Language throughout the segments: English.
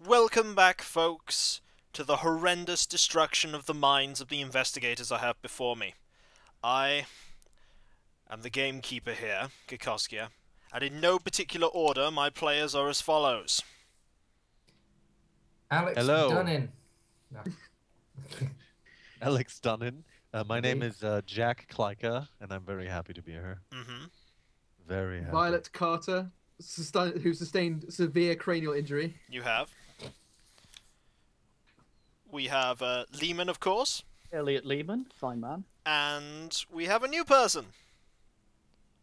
Welcome back, folks, to the horrendous destruction of the minds of the investigators I have before me. I am the gamekeeper here, Kikoskia, and in no particular order my players are as follows. Alex Hello. Dunnan. No. Alex Dunnan. My name Indeed. is Jack Klika, and I'm very happy to be here. Very happy. Violet Carter, who sustained severe cranial injury. You have. We have Lehman, of course. Elliot Lehman, fine man. And we have a new person.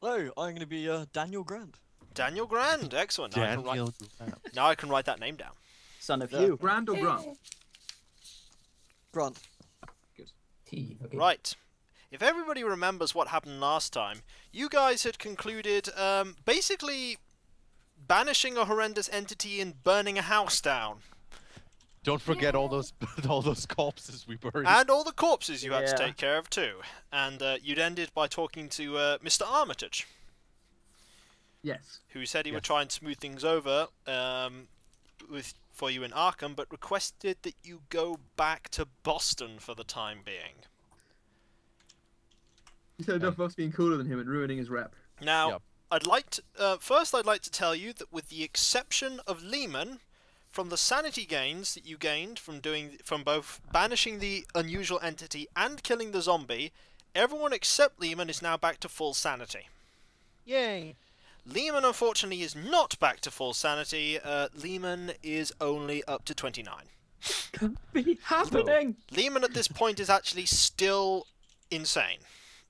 Hello, I'm going to be Daniel Grant. Daniel Grand, excellent. Now I can write that name down. Son of you. Grand or Grunt? Grant. T. Okay. Right. If everybody remembers what happened last time, you guys had concluded basically banishing a horrendous entity and burning a house down. Don't forget all those corpses we buried. And all the corpses you had to take care of too. And you'd ended by talking to Mr. Armitage. Yes. Who said he would try and smooth things over for you in Arkham, but requested that you go back to Boston for the time being. He said enough of us being cooler than him and ruining his rep. Now, I'd like to first I'd like to tell you that with the exception of Lehman, from the sanity gains that you gained from both banishing the unusual entity and killing the zombie, everyone except Lehman is now back to full sanity. Yay! Lehman, unfortunately, is not back to full sanity. Lehman is only up to 29. Can't be happening! Lehman at this point is actually still insane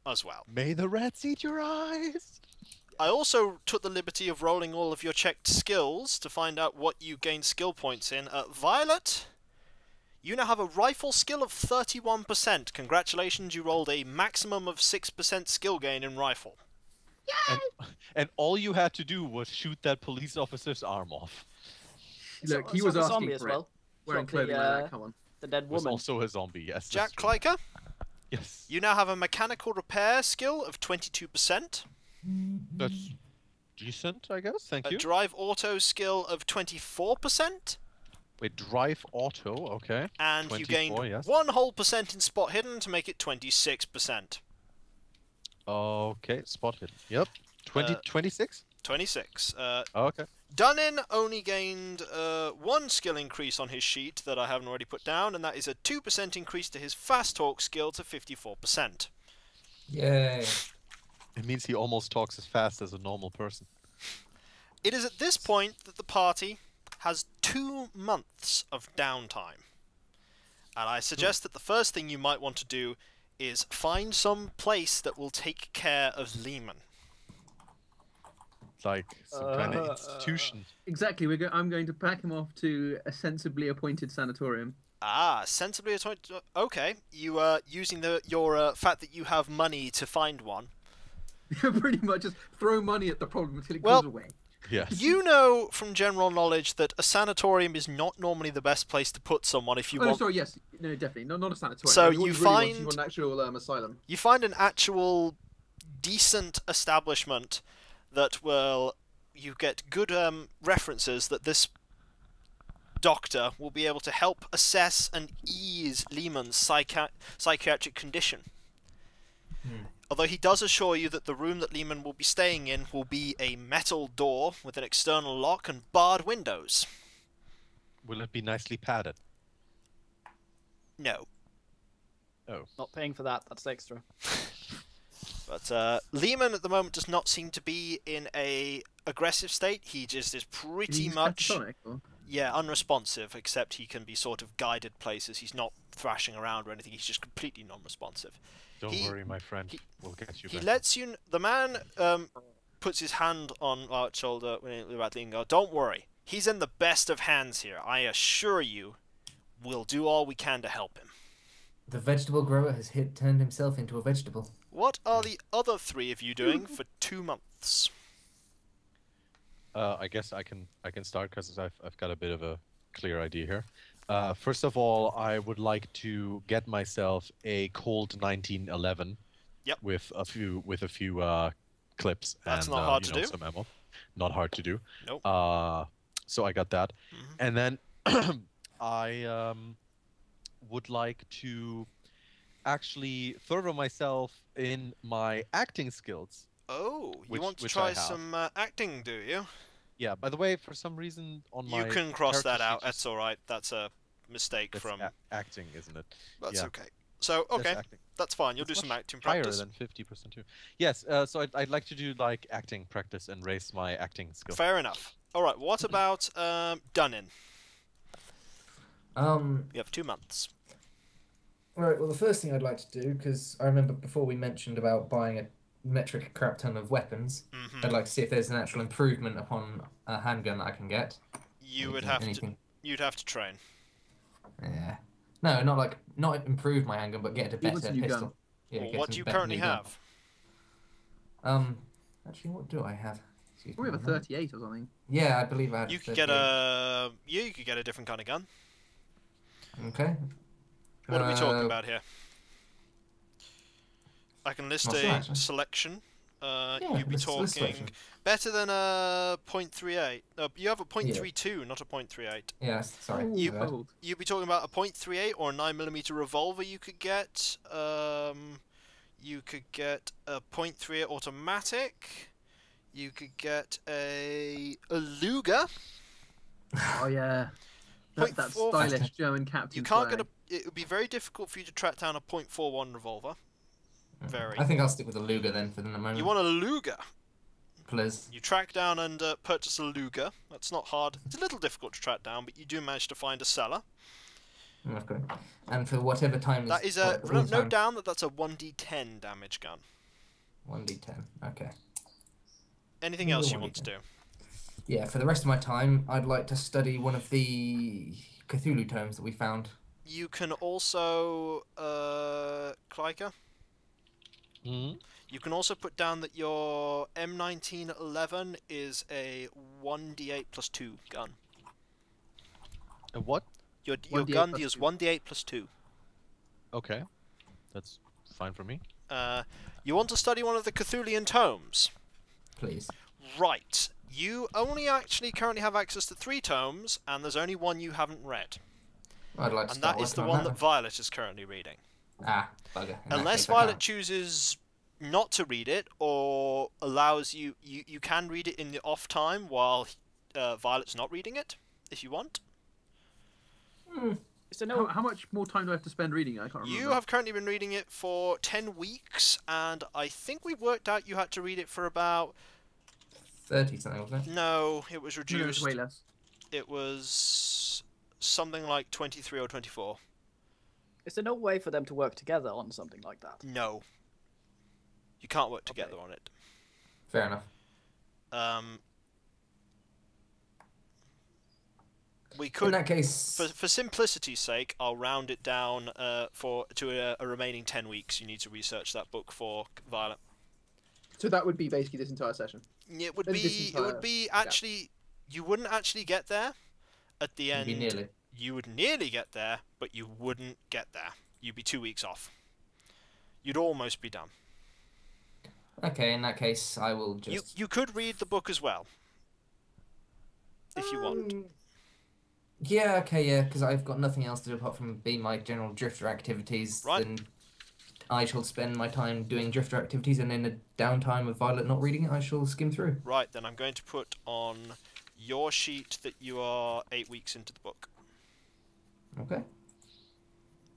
as well. May the rats eat your eyes! I also took the liberty of rolling all of your checked skills to find out what you gained skill points in. Violet, you now have a rifle skill of 31%. Congratulations, you rolled a maximum of 6% skill gain in rifle. And all you had to do was shoot that police officer's arm off. Look, he So was the asking zombie for as well. it. Wearing Not clothing the, like that, come on. The dead Was woman. also a zombie, yes. Jack that's true. Kleiker, Yes. you now have a mechanical repair skill of 22%. That's decent, I guess. Thank A you. drive auto skill of 24%. Wait, drive auto, okay. And you 24, gained yes. 1 whole percent in spot hidden to make it 26%. Okay, spot hidden. Yep. 26? 26. Okay. Dunnan only gained 1 skill increase on his sheet that I haven't already put down, and that is a 2% increase to his fast talk skill to 54%. Yay. It means he almost talks as fast as a normal person. It is at this point that the party has 2 months of downtime. And I suggest that the first thing you might want to do is find some place that will take care of Lehman. Like some kind of institution. Exactly. I'm going to pack him off to a sensibly appointed sanatorium. Ah, sensibly appointed. Okay, you are using your fact that you have money to find one. Pretty much just throw money at the problem until it Well, goes away. Yes. You know from general knowledge that a sanatorium is not normally the best place to put someone if you want. No, sorry, yes. No, definitely. Not a sanatorium. So I mean, what you really wants, find- you want an actual asylum. You find an actual decent establishment that will. You get good references that this doctor will be able to help assess and ease Lehman's psychiatric condition. Although he does assure you that the room that Lehman will be staying in will be a metal door with an external lock and barred windows. Will it be nicely padded? No. Oh. Not paying for that, that's extra. But Lehman at the moment does not seem to be in a aggressive state. He just is pretty He's much catatonic, or? unresponsive, except he can be sort of guided places. He's not thrashing around or anything. He's just completely non-responsive. Don't worry, my friend. We'll get you He back. lets you. The man puts his hand on Lart's shoulder when we're about to go. Don't worry. He's in the best of hands here. I assure you, we'll do all we can to help him. The vegetable grower has turned himself into a vegetable. What are the other 3 of you doing for 2 months? I guess I can start because I've got a bit of a clear idea here. First of all, I would like to get myself a Colt 1911. Yep. With a few clips. That's and, not hard to do. Some ammo. Not hard to do. Nope. So I got that, and then I would like to actually further myself in my acting skills. Oh, you Which- want to which try I have. some acting, do you? Yeah. By the way, for some reason on my You can cross character that out. sheet That's all right. That's a mistake that's from. acting, isn't it? That's yeah. okay. So That's okay, acting. that's fine. You'll It's do some much acting higher practice. than 50% too. Yes. So I'd like to do like acting practice and raise my acting skill. Fair enough. All right. What about Dunnin? You have 2 months. Right, well, the first thing I'd like to do, because I remember before we mentioned about buying a metric crap ton of weapons, Mhm. I'd like to see if there's an actual improvement upon a handgun that I can get. You would Anything- have to. anything. You'd have to train. Yeah. No, not improve my handgun, but get a He wants better a new pistol. gun. Yeah, Well, get what a do you better currently new gun. have? Actually, what do I have? Excuse We me have a one moment. 38 or something. Yeah, I believe I had You a could get 38. you could get a different kind of gun. Okay. What are we talking about here? I can list Not so a much, huh? selection. Yeah, You'd be list talking selection. better than a .38. You have a .32, not a .38. Yeah, sorry. Ooh, You- my bad. cold. You'd be talking about a .38 or a 9mm revolver. You could get. You could get a .38 automatic. You could get a Luger. Oh yeah. Point That four- stylish German captain. You can't get a. It would be very difficult for you to track down a .41 revolver. Very. I think I'll stick with the Luger then for the moment. You want a Luger. Please. You track down and purchase a Luger. That's not hard. It's a little difficult to track down, but you do manage to find a seller. Okay. And for whatever time That is a note down that that's a 1d10 damage gun. 1d10. Okay. Anything Yeah, else you want to 1d10. do? Yeah, for the rest of my time, I'd like to study one of the Cthulhu tomes that we found. You can also Kliker. Mhm. You can also put down that your M1911 is a 1d8 plus 2 gun. A what? Your 1d8 gun plus deals 2. 1d8 plus 2. Okay. That's fine for me. You want to study one of the Cthulian tomes? Please. Right. You only actually currently have access to 3 tomes, and there's only one you haven't read. I'd like to And start that is the working on one that Violet is currently reading. Ah, bugger. In that Unless case, I Violet can't. chooses not to read it, or allows you can read it in the off time while Violet's not reading it, if you want. Is there no? How much more time do I have to spend reading it? I can't remember. You have currently been reading it for 10 weeks, and I think we worked out you had to read it for about... 30 something, wasn't it? No, it was No, it's reduced. way less. It was something like 23 or 24. Is there no way for them to work together on something like that? No. You can't work Okay. together on it. Fair enough. We In could... that case, For simplicity's sake, I'll round it down to a remaining 10 weeks. You need to research that book for Violet. So that would be basically this entire session. It would Maybe this be. It entire would be actually. You wouldn't actually get there. At the end, Maybe nearly. you would nearly get there, but you wouldn't get there. You'd be 2 weeks off. You'd almost be done. Okay, in that case, I will just... You could read the book as well, if you want. Yeah, okay, yeah, because I've got nothing else to do apart from be my general drifter activities. Right. Then I shall spend my time doing drifter activities, and in the downtime of Violet not reading it, I shall skim through. Right, then I'm going to put on your sheet that you are 8 weeks into the book. Okay.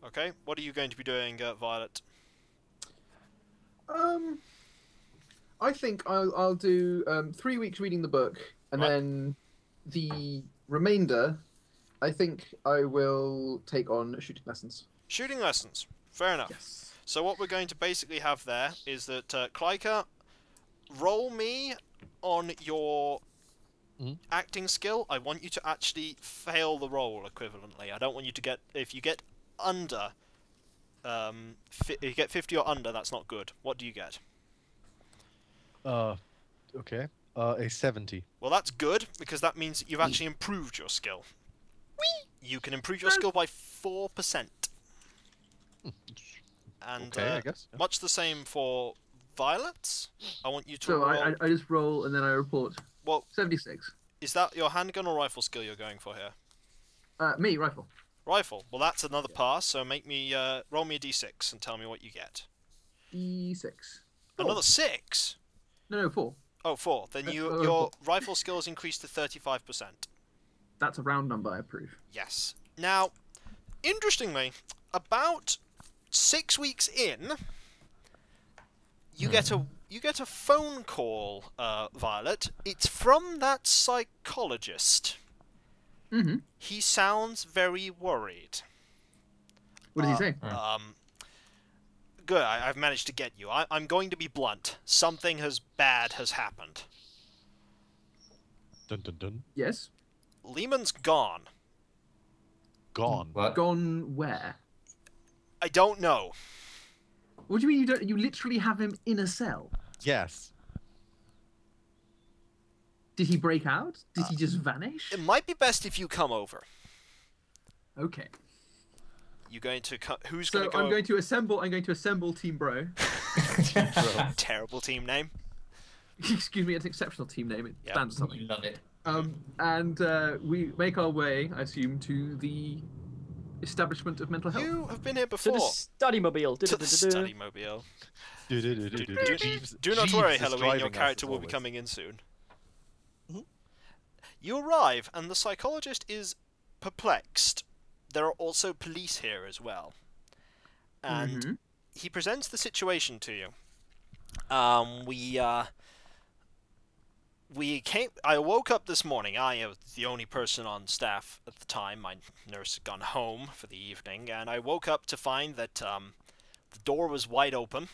Okay, what are you going to be doing, Violet? I think I'll do 3 weeks reading the book, and Right. then the remainder, I think I will take on shooting lessons. Shooting lessons. Fair enough. Yes. So what we're going to basically have there is that Kliker, roll me on your Mhm. acting skill. I want you to actually fail the roll equivalently. I don't want you to get... If you get under... if you get 50 or under, that's not good. What do you get? Okay. A 70. Well, that's good, because that means that you've actually improved your skill. You can improve your skill by 4%. And Okay, I guess. Yeah. much the same for Violet. I want you to So roll... I just roll and then I report. Well, 76. is that your handgun or rifle skill you're going for here? Me, rifle. Rifle. Well, that's another pass. So make me roll me a d6 and tell me what you get. D6. Another 6. No, 4. Oh, 4. Then oh, your rifle skill is increased to 35%. That's a round number, I approve. Yes. Now, interestingly, about 6 weeks in, you get a phone call, Violet. It's from that psychologist. Mm-hmm. He sounds very worried. What does he say? Good, I've managed to get you. I'm going to be blunt. Something bad has happened. Dun dun dun. Yes. Lehman's gone. Gone. What? Gone where? I don't know. What do you mean you don't? You literally have him in a cell. Yes. Did he break out? Did he just vanish? It might be best if you come over. Okay. You going to who's So going to go? I'm going to assemble. I'm going to assemble Team Bro. Terrible team name. Excuse me, it's an exceptional team name. It Yeah. stands for something. Love it. And we make our way, I assume, to the establishment of mental health. You have been here To before. the study mobile. To the study mobile. Jeeves- Do not Jeeves worry, is Halloween. Your driving us character as will be always. coming in soon. You arrive, and the psychologist is perplexed. There are also police here as well. And he presents the situation to you. I woke up this morning. I was the only person on staff at the time. My nurse had gone home for the evening, and I woke up to find that the door was wide open,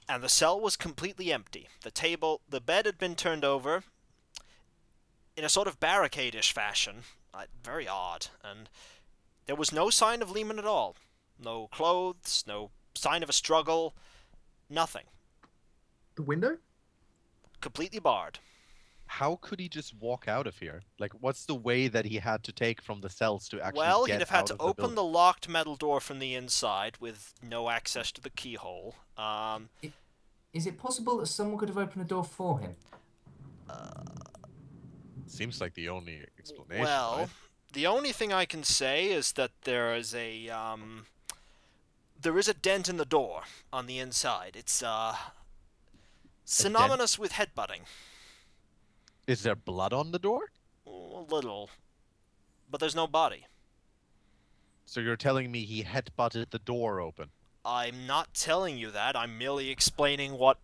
and the cell was completely empty. The bed had been turned over in a sort of barricade-ish fashion. Very odd. And there was no sign of Lehman at all. No clothes, no sign of a struggle, nothing. The window? Completely barred. How could he just walk out of here? Like, what's the way that he had to take from the cells to actually Well, get he'd have had out to of the open building? the locked metal door from the inside with no access to the keyhole. Is it possible that someone could have opened the door for him? Seems like the only explanation. Well, right? the only thing I can say is that there is a dent in the door on the inside. It's synonymous with headbutting. Is there blood on the door? A little. But there's no body. So you're telling me he headbutted the door open? I'm not telling you that. I'm merely explaining what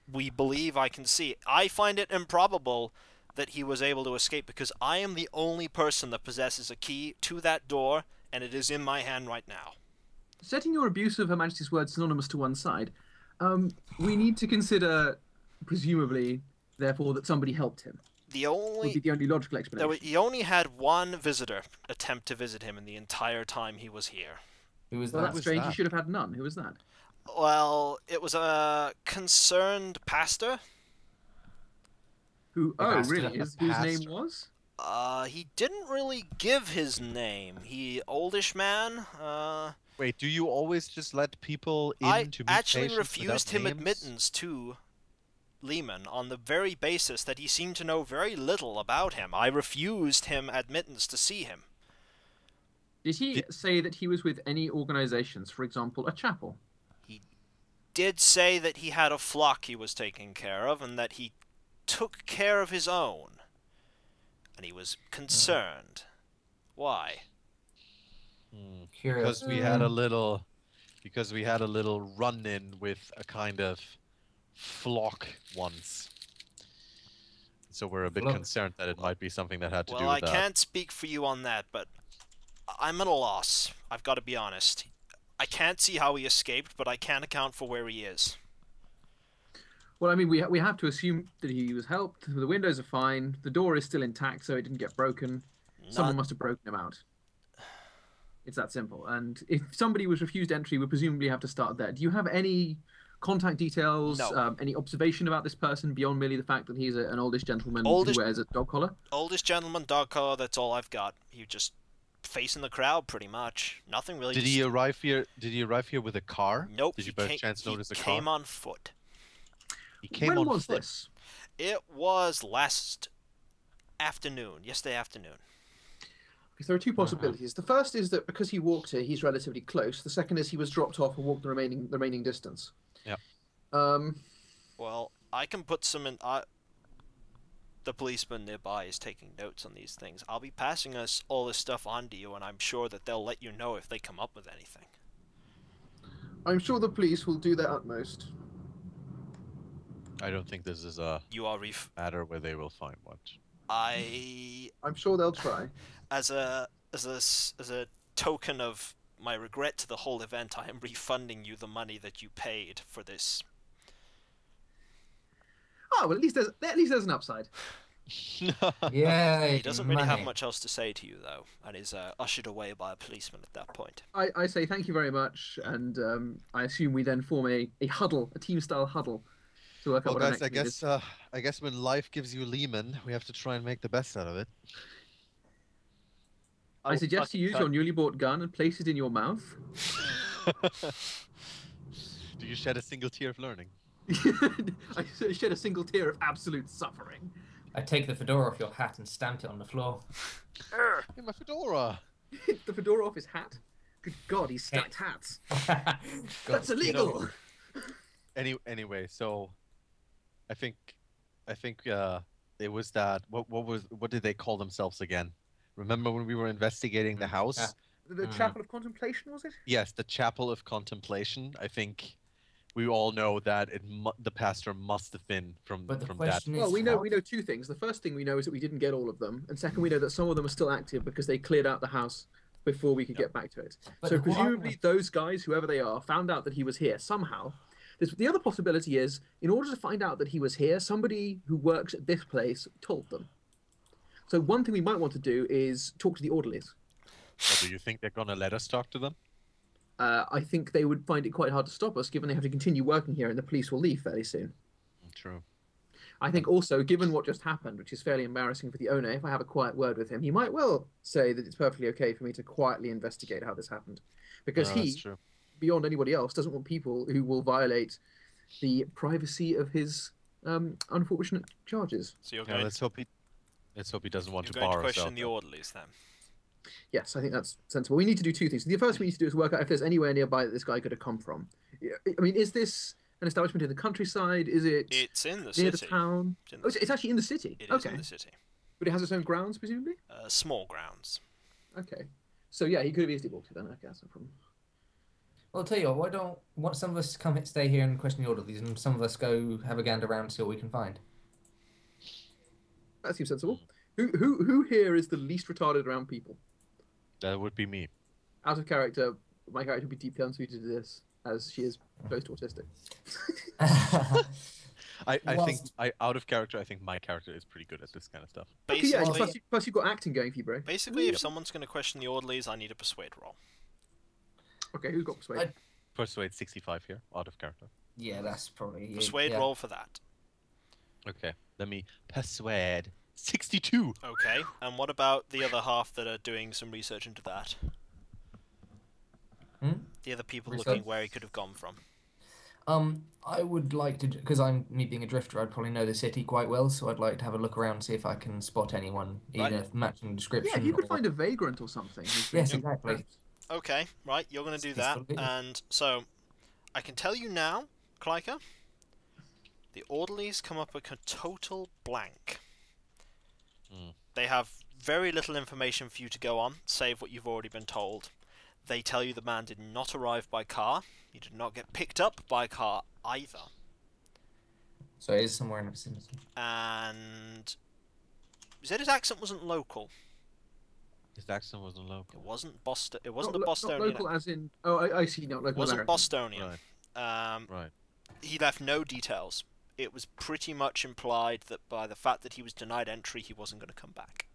we believe I can see. I find it improbable that he was able to escape because I am the only person that possesses a key to that door, and it is in my hand right now. Setting your abuse of Her Majesty's word synonymous to one side, we need to consider, presumably, therefore, that somebody helped him. Would be the only logical explanation. He only had one visitor attempt to visit him in the entire time he was here. Who was Well, that? that's was strange. that? You should have had none. Who was that? Well, it was a concerned pastor. Who? The Oh, pastor. really? The Whose pastor. name was? He didn't really give his name. Oldish man. Wait, do you always just let people in I to meet actually patients refused without him names? admittance to Lehman on the very basis that he seemed to know very little about him. I refused him admittance to see him. Did he say that he was with any organizations, for example, a chapel? Did say that he had a flock he was taking care of and that he took care of his own. And he was concerned. Why? Curious. Because we had a little run-in with a kind of flock once. So we're a bit Flock. concerned that it might be something that had to do Well, with I that. can't speak for you on that, but I'm at a loss. I've got to be honest. I can't see how he escaped, but I can't account for where he is. Well, I mean, we have to assume that he was helped. The windows are fine. The door is still intact, so it didn't get broken. Someone must have broken him out. It's that simple. And if somebody was refused entry, we presumably have to start there. Do you have any contact details, No. any observation about this person beyond merely the fact that he's an oldish gentleman Oldish- who wears a dog collar? Oldest gentleman, dog collar, that's all I've got. He just facing the crowd, pretty much. Nothing really. Did he arrive here? Did he arrive here with a car? Nope. Did you by chance notice a He car? came on foot. He came When on was foot. this? It was last afternoon, yesterday afternoon. Because there are two possibilities. The first is that because he walked here, he's relatively close. The second is he was dropped off and walked the remaining distance. Yeah. Well, I can put some in. The policeman nearby is taking notes on these things. I'll be passing us all this stuff on to you, and I'm sure that they'll let you know if they come up with anything. I'm sure the police will do their utmost. I don't think this is a You are matter where they will find one. I'm sure they'll try. As a token of my regret to the whole event, I am refunding you the money that you paid for this. Oh, well, at least there's an upside. Yeah. He doesn't really have much else to say to you, though, and is ushered away by a policeman at that point. I say thank you very much, and I assume we then form a huddle, a team-style huddle, to work out what our guys, next move is. I guess when life gives you lemon, we have to try and make the best out of it. I suggest you use your newly bought gun and place it in your mouth. Do you shed a single tear of learning? I shed a single tear of absolute suffering. I take the fedora off your hat and stamp it on the floor. Hey, my fedora! The fedora off his hat? Good God, he's stacked hats. That's illegal! Anyway, so I think it was that what did they call themselves again? Remember when we were investigating the house? The Chapel of Contemplation, was it? Yes, the Chapel of Contemplation. I think we all know that the pastor must have been from that. Well, we know two things. The first thing we know is that we didn't get all of them, and second, we know that some of them are still active because they cleared out the house before we could get back to it. But so presumably those guys, whoever they are, found out that he was here somehow. The other possibility is, in order to find out that he was here, somebody who works at this place told them. So one thing we might want to do is talk to the Orderlies. Well, do you think they're gonna let us talk to them? I think they would find it quite hard to stop us, given they have to continue working here and the police will leave fairly soon. True. I think also, given what just happened, which is fairly embarrassing for the owner, if I have a quiet word with him, he might well say that it's perfectly okay for me to quietly investigate how this happened. Because he, beyond anybody else, doesn't want people who will violate the privacy of his unfortunate charges. So you're going let's hope he doesn't want to you're going borrow to question the Orderlies, then? Yes, I think that's sensible. We need to do two things. The first we need to do is work out if there's anywhere nearby that this guy could have come from. I mean, is this an establishment in the countryside? Is it? It's in the near city. the town. It's actually in the city. It is in the city. But it has its own grounds, presumably. Small grounds. Okay. So yeah, he could have easily walked it then. Okay, that's no problem. Well, I'll tell you what. Why don't some of us come stay here and question the Orderlies, and some of us go have a gander around and see what we can find. That seems sensible. Who here is the least retarded around people? That would be me. Out of character, my character would be deeply unsuited to this, as she is close to autistic. I think out of character. I think my character is pretty good at this kind of stuff. Okay, yeah, plus you've got acting going for you, bro. Basically, if someone's going to question the Orderlies, I need a persuade roll. Okay, who's got persuade? Persuade 65 here, out of character. Yeah, that's probably persuade roll for that. Okay, let me persuade 62. Okay, and what about the other half that are doing some research into that? The other people looking where he could have gone from. I would like to, because me being a drifter, I'd probably know the city quite well, so I'd like to have a look around, see if I can spot anyone, either matching description. Yeah, if you could find a vagrant or something. Yes, exactly. Okay, right, you're going to do that, and so I can tell you now, Klyka, the Orderlies come up with a total blank. They have very little information for you to go on, save what you've already been told. They tell you the man did not arrive by car. He did not get picked up by car either. So it is somewhere in the vicinity. And you said his accent wasn't local. His accent wasn't local. It wasn't Boston. It wasn't a Bostonian. Not local, as in. Oh, I see. Not local. It wasn't American. Bostonian. Right. Right. He left no details. It was pretty much implied that by the fact that he was denied entry, he wasn't going to come back.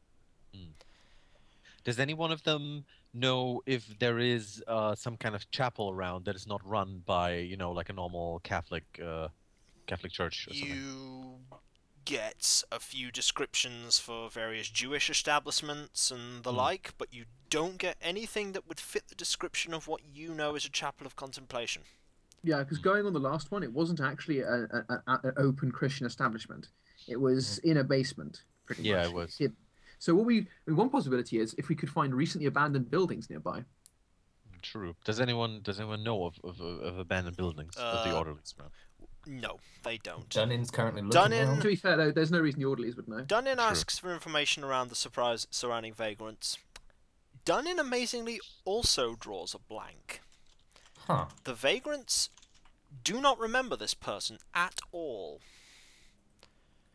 Does any one of them know if there is some kind of chapel around that is not run by, like a normal Catholic church or something? You get a few descriptions for various Jewish establishments and the like, but you don't get anything that would fit the description of what you know as a Chapel of Contemplation. Yeah, because going on the last one, it wasn't actually an open Christian establishment. It was in a basement, pretty much. Yeah, it was. So one possibility is if we could find recently abandoned buildings nearby. True. Does anyone know of abandoned buildings of the Orderlies? No, they don't. Dunnin's currently looking around. To be fair, though, there's no reason the Orderlies would know. Dunnin asks for information around the surprise surrounding vagrants. Dunnin amazingly also draws a blank. Huh. The vagrants do not remember this person at all.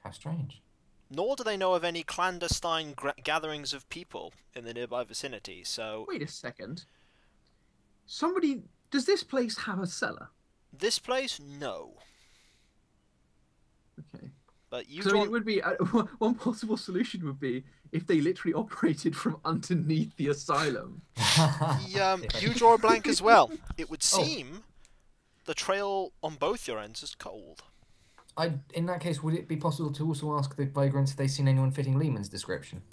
How strange. Nor do they know of any clandestine gatherings of people in the nearby vicinity, so... Wait a second. Does this place have a cellar? This place, no. Okay. But you So it would be one possible solution would be if they literally operated from underneath the asylum. You draw a blank as well. It would seem the trail on both your ends is cold. In that case, would it be possible to also ask the vagrants if they've seen anyone fitting Lehman's description?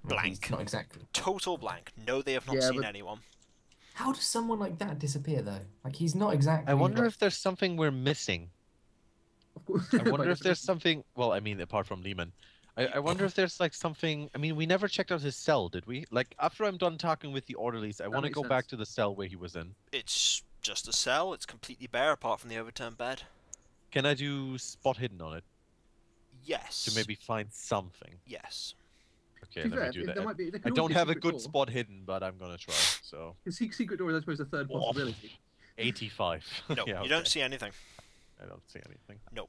Blank. Not exactly. Total blank. No, they have not seen anyone. How does someone like that disappear, though? Like, he's not exactly... I wonder if there's something we're missing. I wonder if there's something... Well, I mean, apart from Lehman. I wonder if there's, like, something... I mean, we never checked out his cell, did we? Like, after I'm done talking with the Orderlies, I want to go back to the cell where he was in. It's just a cell. It's completely bare apart from the overturned bed. Can I do spot hidden on it? Yes. To maybe find something? Yes. Okay, let me do that. I don't have a good spot hidden, but I'm gonna try. So. The secret door is, I suppose, a third possibility. 85. No, yeah, you don't see anything. I don't see anything. No.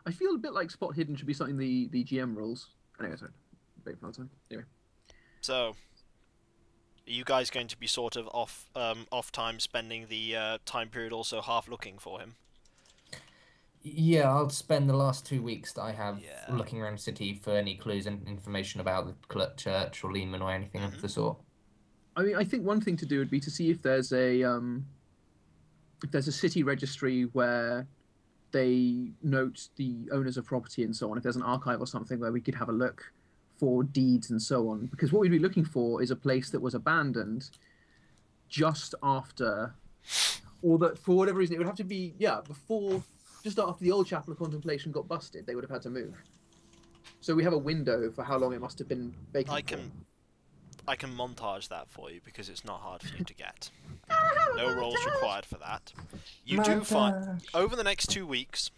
I feel a bit like spot hidden should be something the GM rules. Anyway, sorry. Wait for time. Anyway. So, are you guys going to be sort of off time, spending the time period also half looking for him? Yeah, I'll spend the last 2 weeks that I have looking around the city for any clues and information about the church or Lehman or anything of the sort. I mean, I think one thing to do would be to see if there's a city registry where they note the owners of property and so on. If there's an archive or something where we could have a look for deeds and so on, because what we'd be looking for is a place that was abandoned just after, or that for whatever reason it would have to be before. Just after the old Chapel of Contemplation got busted, they would have had to move. So we have a window for how long it must have been vacant. I can montage that for you because it's not hard for you to get. No rolls required for that. You do find over the next 2 weeks,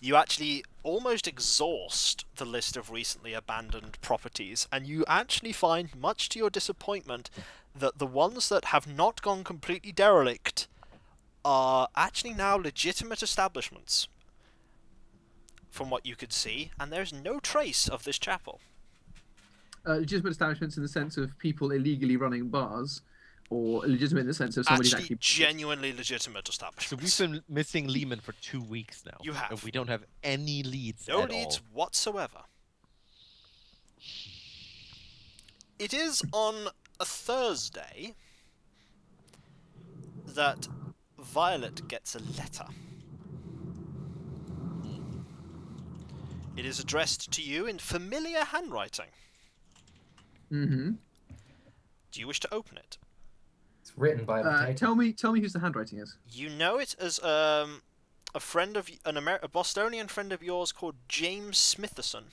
you actually almost exhaust the list of recently abandoned properties, and you actually find, much to your disappointment, that the ones that have not gone completely derelict are actually now legitimate establishments, from what you could see, and there's no trace of this chapel. Legitimate establishments in the sense of people illegally running bars, or legitimate in the sense of somebody's actually genuinely legitimate establishments. So we've been missing Lehman for 2 weeks now. You have. And we don't have any leads No leads whatsoever. It is on a Thursday that Violet gets a letter. It is addressed to you in familiar handwriting. Mm-hmm. Do you wish to open it? It's written by a potato. Tell me whose the handwriting is. You know it as a friend of a Bostonian friend of yours called James Smitherson.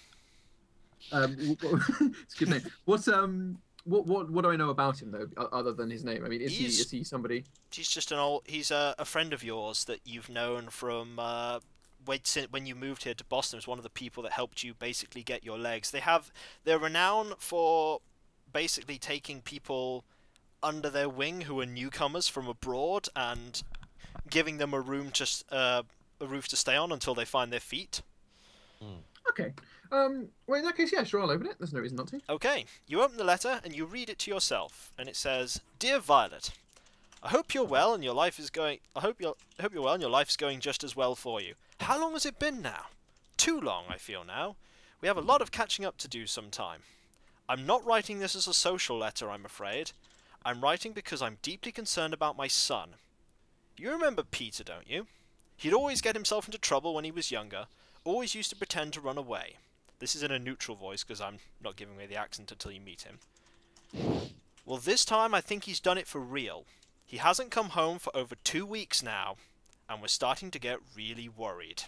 It's a good name. What do I know about him though, other than his name? I mean, is he somebody? He's just he's a friend of yours that you've known from when you moved here to Boston. Was one of the people that helped you basically get your legs. They're renowned for basically taking people under their wing who are newcomers from abroad and giving them a roof to stay on until they find their feet. Okay. Well, in that case, yeah, sure, I'll open it. There's no reason not to. Okay. You open the letter and you read it to yourself, and it says, "Dear Violet, I hope you're well and your life is going. I hope you're well and your life's going just as well for you. How long has it been now? Too long, I feel now. We have a lot of catching up to do sometime. I'm not writing this as a social letter, I'm afraid. I'm writing because I'm deeply concerned about my son. You remember Peter, don't you? He'd always get himself into trouble when he was younger. Always used to pretend to run away." This is in a neutral voice because I'm not giving away the accent until you meet him. "Well, this time I think he's done it for real. He hasn't come home for over 2 weeks now, and we're starting to get really worried.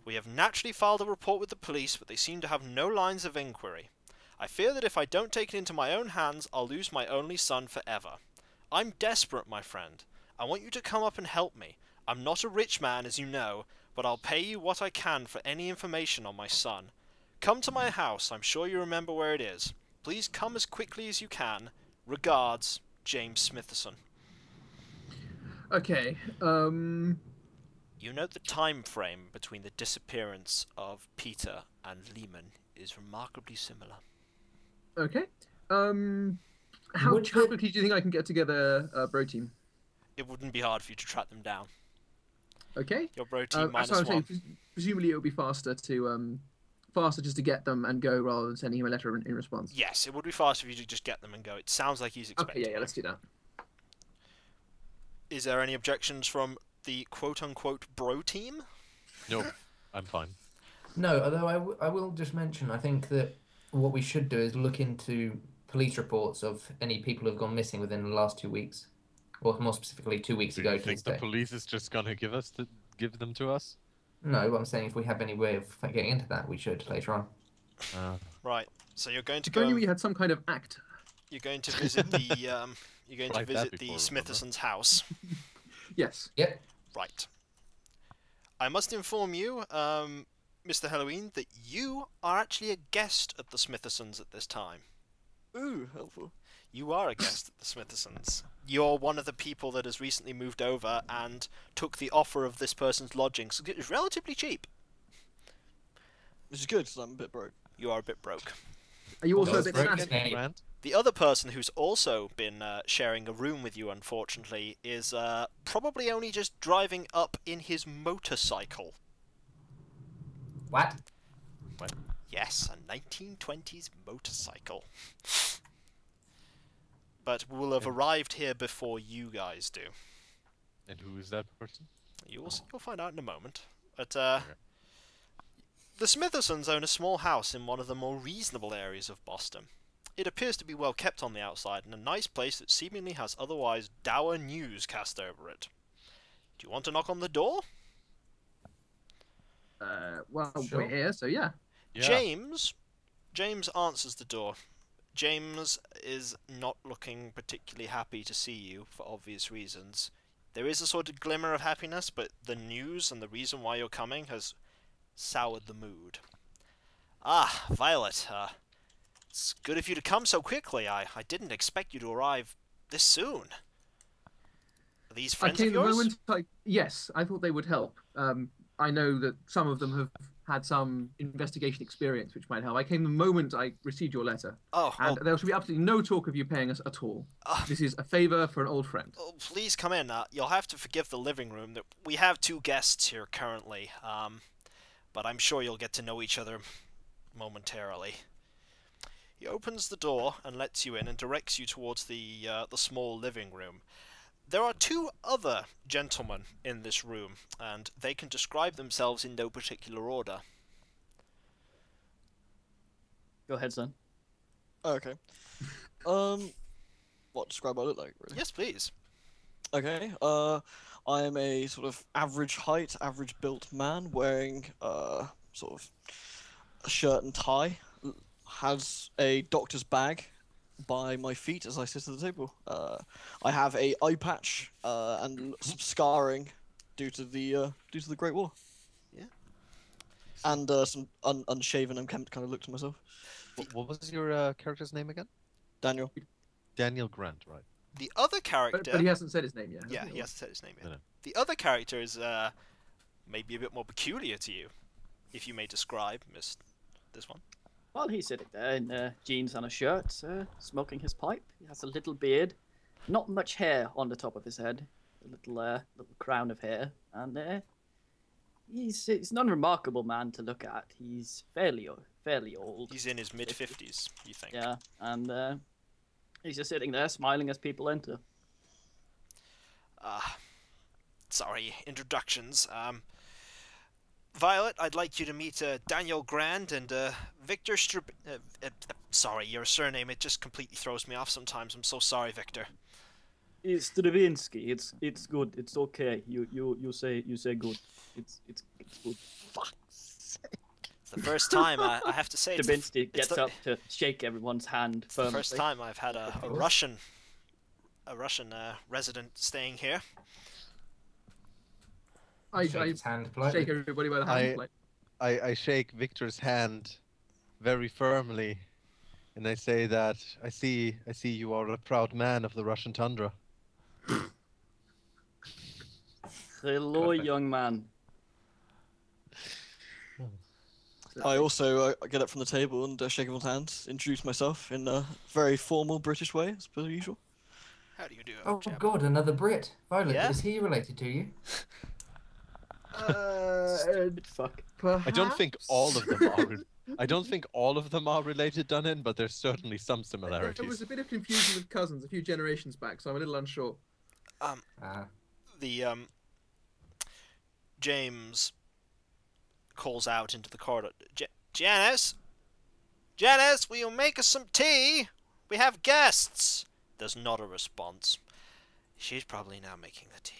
We have naturally filed a report with the police, but they seem to have no lines of inquiry. I fear that if I don't take it into my own hands, I'll lose my only son forever. I'm desperate, my friend. I want you to come up and help me. I'm not a rich man, as you know, but I'll pay you what I can for any information on my son. Come to my house. I'm sure you remember where it is. Please come as quickly as you can. Regards, James Smithson. Okay. You note the time frame between the disappearance of Peter and Lehman is remarkably similar. Okay. How quickly do you think I can get together a bro team? It wouldn't be hard for you to track them down. Okay. Your bro team minus so I'm one. saying, presumably it would be faster just to get them and go rather than sending him a letter in response. Yes, it would be faster for you to just get them and go. It sounds like he's expecting. Okay, yeah, let's do that. Is there any objections from the quote-unquote bro team? No, I'm fine. No, although I will just mention, I think that what we should do is look into police reports of any people who've gone missing within the last 2 weeks, or more specifically 2 weeks Do ago you to think this the day. police is just gonna give them to us? No, I'm saying if we have any way of getting into that, we should later on. Right. So you're going to If only go. we had some kind of act. You're going to visit the. You're going to Tried that visit before, the remember? Smithson's house. Yes. Yep. Right. I must inform you, Mr. Halloween, that you are actually a guest at the Smithsons at this time. Ooh, helpful. You are a guest at the Smithsons. You're one of the people that has recently moved over and took the offer of this person's lodgings. It's relatively cheap. Which is good, because I'm a bit broke. You are a bit broke. Are you also a Well, bit that's sassy? great. Grant? The other person who's also been sharing a room with you, unfortunately, is probably only just driving up in his motorcycle. What? Well, yes, a 1920s motorcycle. But will have arrived here before you guys do. And who is that person? You'll find out in a moment. But the Smithsons own a small house in one of the more reasonable areas of Boston. It appears to be well kept on the outside, and a nice place that seemingly has otherwise dour news cast over it. Do you want to knock on the door? Well, Sure. we're here, so yeah. Yeah. James answers the door. James is not looking particularly happy to see you, for obvious reasons. There is a sort of glimmer of happiness, but the news and the reason why you're coming has soured the mood. Ah, Violet, it's good of you to come so quickly. I didn't expect you to arrive this soon. Are these I friends came of the yours? moment yes, I thought they would help. I know that some of them have had some investigation experience, which might help. I came the moment I received your letter, Oh, and well, there should be absolutely no talk of you paying us at all. This is a favour for an old friend. oh, please come in. You'll have to forgive the living room. We have 2 guests here currently, but I'm sure you'll get to know each other momentarily. He opens the door and lets you in and directs you towards the small living room. There are 2 other gentlemen in this room, and they can describe themselves in no particular order. Go ahead, son. Okay. What describe what I look like, really? Yes, please. Okay. I am a sort of average height, average built man wearing sort of a shirt and tie. Has a doctor's bag by my feet as I sit at the table. I have a eye patch and some scarring due to the Great War. Yeah. And some unshaven and unkempt kind of look to myself. What was your character's name again? Daniel. Daniel Grant, right? The other character... But he hasn't said his name yet. Yeah, has he hasn't said his name yet. No. The other character is maybe a bit more peculiar to you, if you may describe this one. Well, he's sitting there in jeans and a shirt, smoking his pipe. He has a little beard, not much hair on the top of his head, a little crown of hair, and he's an unremarkable man to look at. He's fairly old. He's in his mid-50s, you think? Yeah, and he's just sitting there smiling as people enter. Sorry, introductions. Violet, I'd like you to meet Daniel Grand and Victor sorry, your surname, it just completely throws me off sometimes. I'm so sorry, Victor. Stravinsky. It's good. It's okay. You say good. It's good. It's the first time I have to say Stravinsky it's gets up to shake everyone's hand. It's the first time I've had a Russian resident staying here. I Shake his hand politely. shake everybody by the hand. I shake Victor's hand very firmly, and I say that I see you are a proud man of the Russian tundra. Hello, young man. I also get up from the table and shake everyone's hands, introduce myself in a very formal British way, as per usual. How do you do? Oh chap? God, another Brit. Violet, Yeah? is he related to you? Stupid fuck. I don't think all of them are. I don't think all of them are related, Dunnan, but there's certainly some There was similarities. a bit of confusion with cousins a few generations back, so I'm a little unsure. The James calls out into the corridor. Janice, will you make us some tea? We have guests. There's not a response. She's probably now making the tea.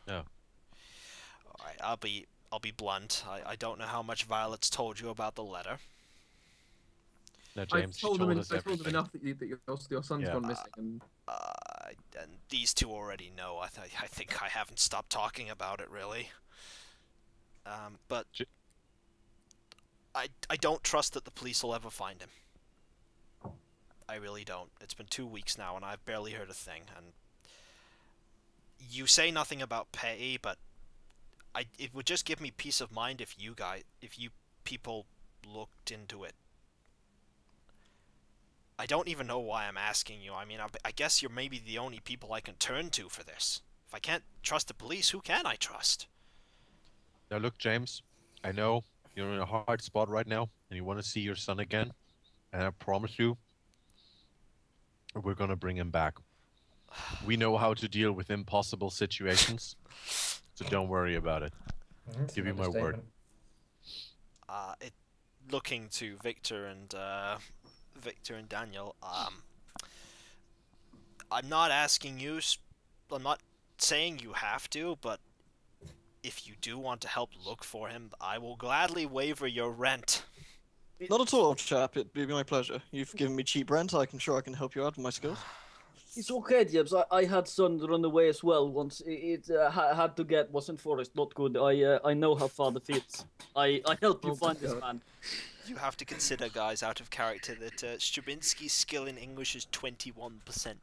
No. All right, I'll be blunt. I don't know how much Violet's told you about the letter. No, I James, she told them us enough everything. that your son's Yeah. gone missing. And And these two already know. I think I haven't stopped talking about it really. But I don't trust that the police will ever find him. I really don't. It's been 2 weeks now, and I've barely heard a thing. And you say nothing about pay, but it would just give me peace of mind if you people looked into it. I don't even know why I'm asking you. I mean, I guess you're maybe the only people I can turn to for this. If I can't trust the police, who can I trust? Now look, James, I know you're in a hard spot right now, and you want to see your son again, and I promise you, we're gonna bring him back. We know how to deal with impossible situations, so don't worry about it. Give you my word. Looking to Victor and Daniel, I'm not asking you. I'm not saying you have to, but if you do want to help look for him, I will gladly waiver your rent. Not at all, chap. It'd be my pleasure. You've given me cheap rent. I'm sure I can help you out with my skills. It's okay, James. I had son run away as well once. It had to get wasn't forest, not good. I know how father feels. I helped you find this man. You have to consider, guys, out of character, that Stravinsky's skill in English is 21%.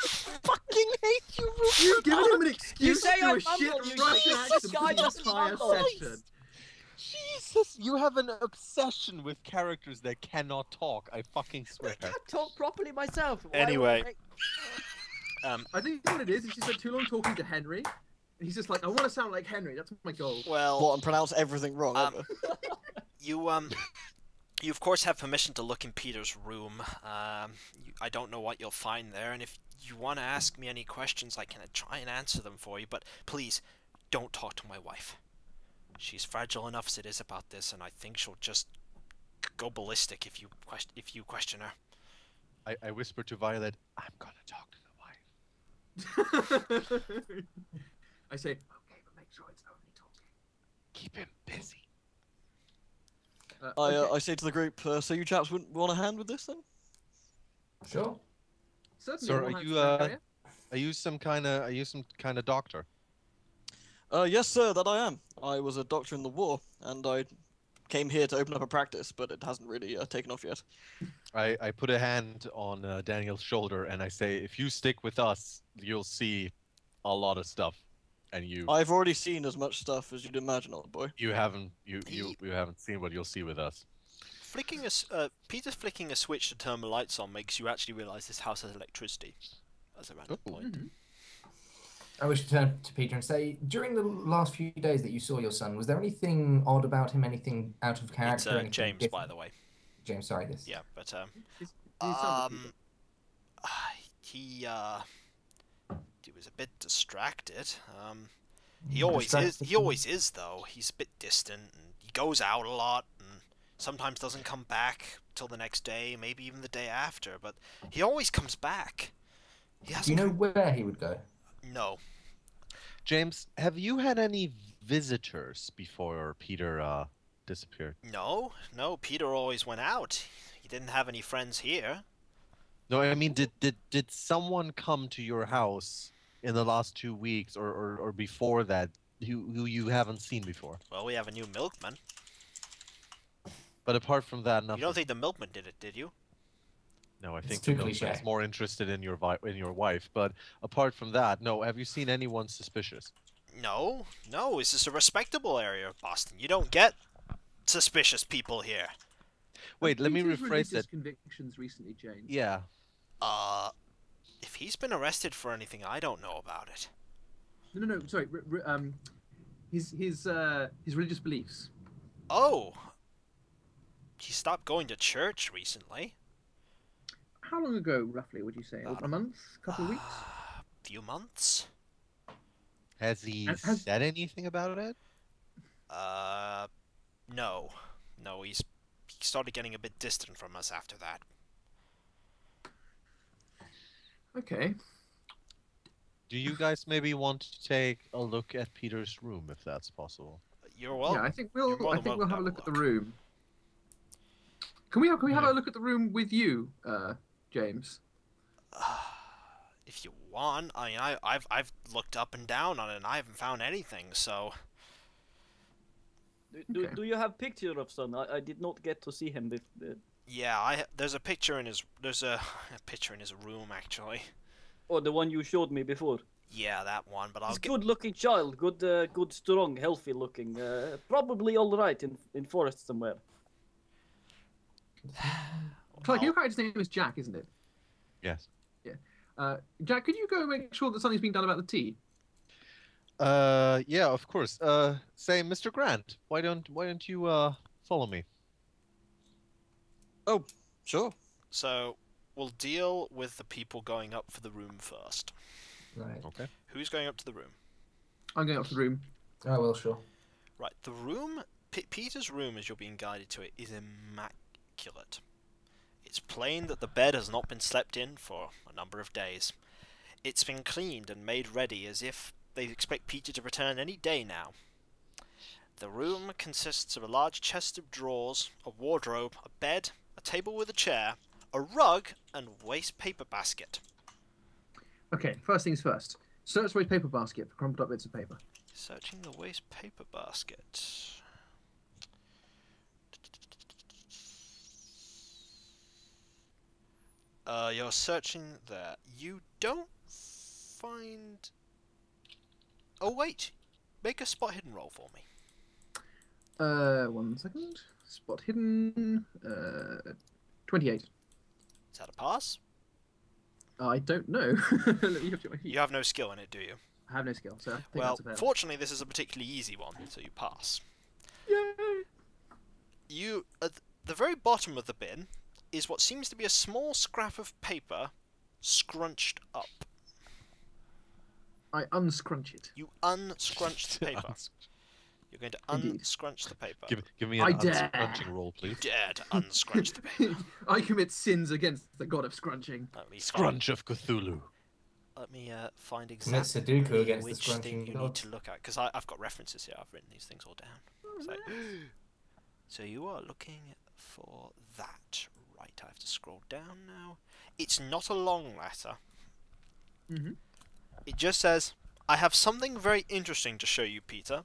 Fucking hate you, Rupert! you've given him an excuse You say to I a shit mumble, you Russian Jesus, accent guy for the doesn't entire mumble. session. Jesus, you have an obsession with characters that cannot talk. I fucking swear. I can't talk properly myself. Why Anyway. would I think what it is she spent too long talking to Henry, and he's just like, I want to sound like Henry. That's my goal. Well, What, and pronounce everything wrong ever? you of course have permission to look in Peter's room. I don't know what you'll find there, and if you want to ask me any questions, I can try and answer them for you, but please, don't talk to my wife. She's fragile enough as it is about this, and I think she'll just go ballistic if you question her. I whisper to Violet, I'm gonna talk to the wife. I say, okay, but make sure it's only talking. Keep him busy. I say to the group, so you chaps wouldn't want a hand with this then? Sure. Certainly, Sir, we'll are have you some area. are you some kind of doctor? Yes, sir, that I am. I was a doctor in the war, and I came here to open up a practice, but it hasn't really taken off yet. I put a hand on Daniel's shoulder and I say, if you stick with us, you'll see a lot of stuff, and I've already seen as much stuff as you'd imagine, old boy. you haven't seen what you'll see with us. Peter flicking a switch to turn the lights on makes you actually realise this house has electricity. As a random point. I wish to turn to Peter and say, during the last few days that you saw your son, was there anything odd about him? Anything out of It's character? anything James, different? by the way. James, sorry, this. Yeah, but He's something. he was a bit distracted. He always is. He always is, though. He's a bit distant, and he goes out a lot, and sometimes doesn't come back till the next day, maybe even the day after. But he always comes back. He Do hasn't. you know where he would go? No. James, have you had any visitors before Peter disappeared? No. No. Peter always went out. He didn't have any friends here. No, I mean, did someone come to your house in the last 2 weeks or before that who you haven't seen before? Well, we have a new milkman. But apart from that, You nothing. don't think the milkman did it, did you? No, I It's think too the milkman is cliché. more interested in your wife. But apart from that, no. Have you seen anyone suspicious? No. No. This is a respectable area of Boston. You don't get suspicious people here. Wait, let me Peter's rephrase religious it. convictions recently changed. Yeah. If he's been arrested for anything, I don't know about it. No. Sorry. His religious beliefs. Oh. He stopped going to church recently. How long ago, roughly, would you say? A month? A couple of weeks? Few months. Has he Has- said anything about it? No. No, he started getting a bit distant from us after that. Okay. Do you guys maybe want to take a look at Peter's room, if that's possible? You're welcome. Yeah, I think you're we'll more than welcome have to a look at the room. Can we have a look at the room with you, James? If you want, I mean, I've looked up and down on it, and I haven't found anything. So Okay. Do you have picture of son? I did not get to see him. yeah, there's a picture in his picture in his room actually. Or the one you showed me before. Yeah, that one. But He's I'll a get. good-looking child, good, strong, healthy looking. Probably all right in forest somewhere. Clark, your character's name is Jack, isn't it? Yes. Jack, could you go make sure that something's being done about the tea? Yeah, of course. Say, Mr. Grant, why don't you follow me? Oh, sure. So we'll deal with the people going up for the room first. Right. Okay. Who's going up to the room? I'm going up to the room. Oh, well, sure. Right, the room, Peter's room, as you're being guided to it, is immaculate. It's plain that the bed has not been slept in for a number of days. It's been cleaned and made ready as if they expect Peter to return any day now. The room consists of a large chest of drawers, a wardrobe, a bed, a table with a chair, a rug, and waste paper basket. Okay, first things first. Search waste paper basket for crumpled up bits of paper. Searching the waste paper basket. You're searching there. You don't find... Oh, wait. Make a spot hidden roll for me. 1 second. Spot hidden. 28. Is that a pass? I don't know. Let me have to check my feet. You have no skill in it, do you? I have no skill, so I think Well, that's a fail. fortunately, this is a particularly easy one, so you pass. Yay! You, at the very bottom of the bin, is what seems to be a small scrap of paper scrunched up. I unscrunch it. You unscrunch the paper. You're going to Indeed. unscrunch the paper. Give me I an dare. unscrunching roll, You please. dare to unscrunch the paper. I commit sins against the god of scrunching. Let me find, Scrunch of Cthulhu. let me find Commit exactly Sudoku against the which thing scrunching you need gods. to look at, because I've got references here. I've written these things all down. So, so you are looking for that. Right, I have to scroll down now. It's not a long letter. Mhm. It just says, I have something very interesting to show you, Peter.